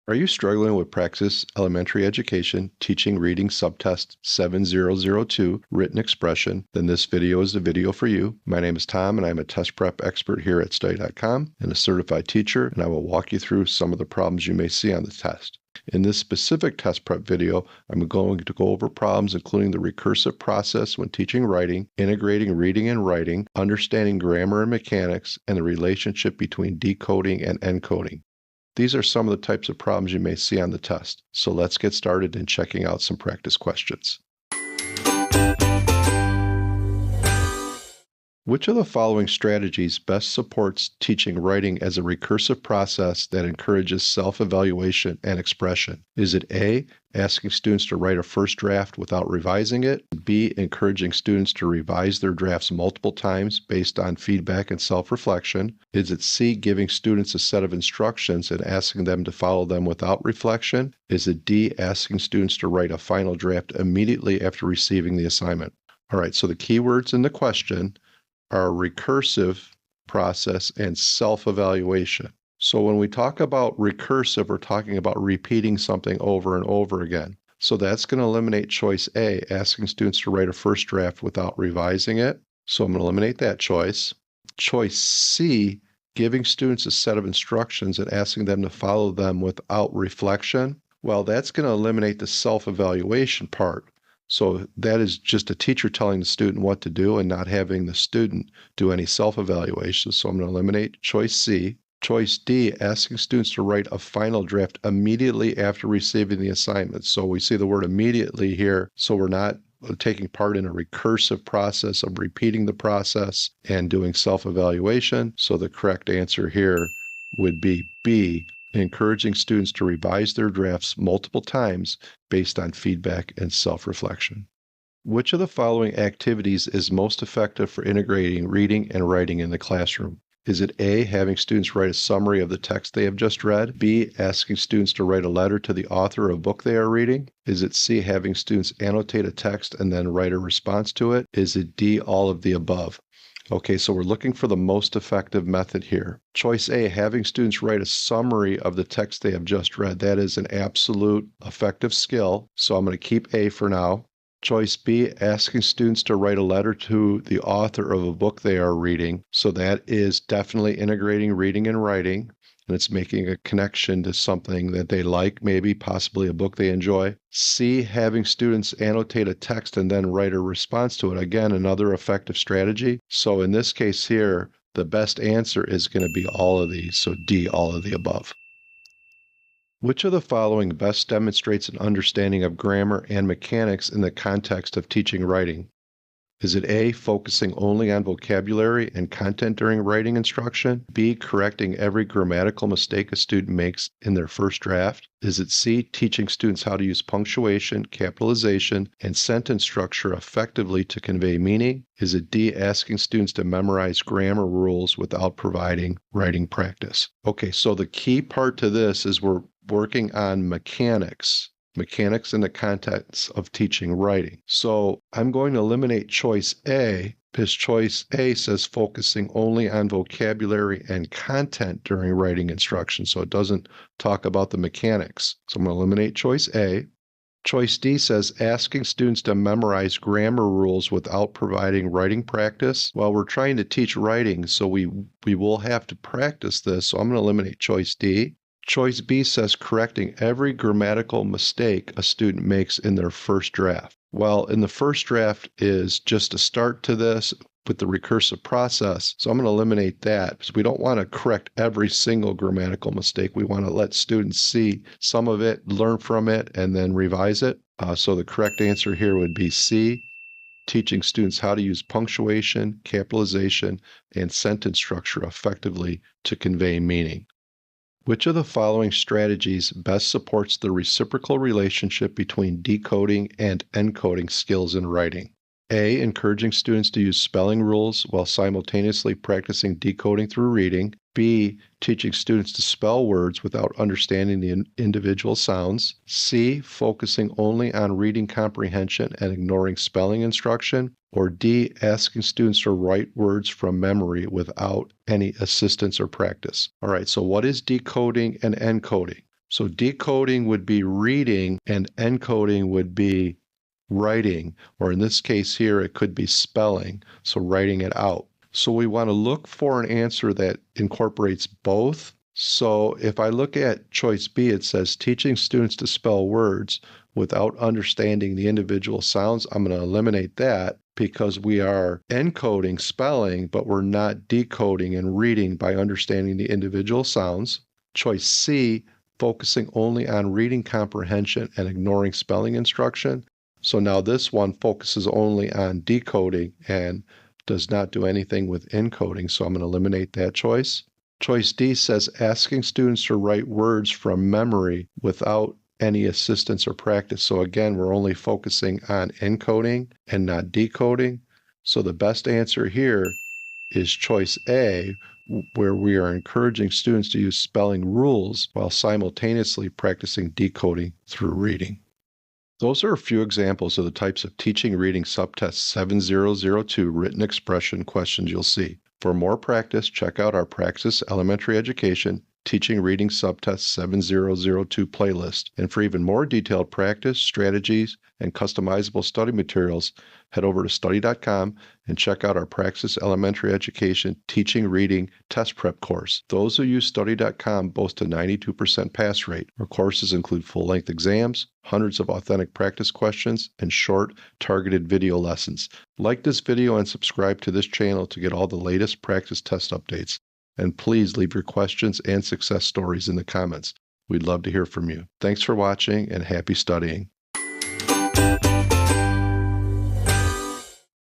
Are you struggling with Praxis Elementary Education Teaching Reading Subtest 7002 Written Expression? Then this video is the video for you. My name is Tom and I'm a test prep expert here at study.com and a certified teacher, and I will walk you through some of the problems you may see on the test. In this specific test prep video, I'm going to go over problems including the recursive process when teaching writing, integrating reading and writing, understanding grammar and mechanics, and the relationship between decoding and encoding. These are some of the types of problems you may see on the test. So let's get started in checking out some practice questions. Which of the following strategies best supports teaching writing as a recursive process that encourages self-evaluation and expression? Is it A, asking students to write a first draft without revising it? B, encouraging students to revise their drafts multiple times based on feedback and self-reflection? Is it C, giving students a set of instructions and asking them to follow them without reflection? Is it D, asking students to write a final draft immediately after receiving the assignment? All right, so the keywords in the question are recursive process and self-evaluation. So when we talk about recursive, we're talking about repeating something over and over again. So that's going to eliminate choice A, asking students to write a first draft without revising it. So I'm going to eliminate that choice. Choice C, giving students a set of instructions and asking them to follow them without reflection. Well, that's going to eliminate the self-evaluation part. So that is just a teacher telling the student what to do and not having the student do any self-evaluation. So I'm going to eliminate choice C. Choice D, asking students to write a final draft immediately after receiving the assignment. So we see the word immediately here. So we're not taking part in a recursive process of repeating the process and doing self-evaluation. So the correct answer here would be B, encouraging students to revise their drafts multiple times based on feedback and self-reflection. Which of the following activities is most effective for integrating reading and writing in the classroom? Is it A, having students write a summary of the text they have just read? B, asking students to write a letter to the author of a book they are reading? Is it C, having students annotate a text and then write a response to it? Is it D, all of the above? Okay, so we're looking for the most effective method here. Choice A, having students write a summary of the text they have just read. That is an absolute effective skill, so I'm going to keep A for now. Choice B, asking students to write a letter to the author of a book they are reading. So that is definitely integrating reading and writing, and it's making a connection to something that they like, maybe possibly a book they enjoy. C, having students annotate a text and then write a response to it. Again, another effective strategy. So in this case here, the best answer is going to be all of these. So D, all of the above. Which of the following best demonstrates an understanding of grammar and mechanics in the context of teaching writing? Is it A, focusing only on vocabulary and content during writing instruction? B, correcting every grammatical mistake a student makes in their first draft? Is it C, teaching students how to use punctuation, capitalization, and sentence structure effectively to convey meaning? Is it D, asking students to memorize grammar rules without providing writing practice? Okay, so the key part to this is we're working on mechanics in the context of teaching writing. So I'm going to eliminate choice A because choice A says focusing only on vocabulary and content during writing instruction. So it doesn't talk about the mechanics. So I'm going to eliminate choice A. Choice D says asking students to memorize grammar rules without providing writing practice. Well, we're trying to teach writing, so we will have to practice this. So I'm going to eliminate choice D. Choice B says correcting every grammatical mistake a student makes in their first draft. Well, in the first draft is just a start to this with the recursive process. So I'm going to eliminate that because we don't want to correct every single grammatical mistake. We want to let students see some of it, learn from it, and then revise it. So the correct answer here would be C, teaching students how to use punctuation, capitalization, and sentence structure effectively to convey meaning. Which of the following strategies best supports the reciprocal relationship between decoding and encoding skills in writing? A, encouraging students to use spelling rules while simultaneously practicing decoding through reading. B, teaching students to spell words without understanding the individual sounds. C, focusing only on reading comprehension and ignoring spelling instruction. Or D, asking students to write words from memory without any assistance or practice. All right, so what is decoding and encoding? So decoding would be reading and encoding would be writing, or in this case here, it could be spelling, so writing it out. So we want to look for an answer that incorporates both. So if I look at choice B, it says teaching students to spell words without understanding the individual sounds. I'm going to eliminate that because we are encoding spelling, but we're not decoding and reading by understanding the individual sounds. Choice C, focusing only on reading comprehension and ignoring spelling instruction. So now this one focuses only on decoding and does not do anything with encoding, so I'm going to eliminate that choice. Choice D says asking students to write words from memory without any assistance or practice. So again, we're only focusing on encoding and not decoding. So the best answer here is choice A, where we are encouraging students to use spelling rules while simultaneously practicing decoding through reading. Those are a few examples of the types of teaching reading subtest 7002 written expression questions you'll see. For more practice, check out our Praxis Elementary Education Teaching Reading Subtest 7002 playlist. And for even more detailed practice, strategies, and customizable study materials, head over to study.com and check out our Praxis Elementary Education Teaching Reading Test Prep course. Those who use study.com boast a 92% pass rate. Our courses include full-length exams, hundreds of authentic practice questions, and short, targeted video lessons. Like this video and subscribe to this channel to get all the latest practice test updates. And please leave your questions and success stories in the comments. We'd love to hear from you. Thanks for watching and happy studying.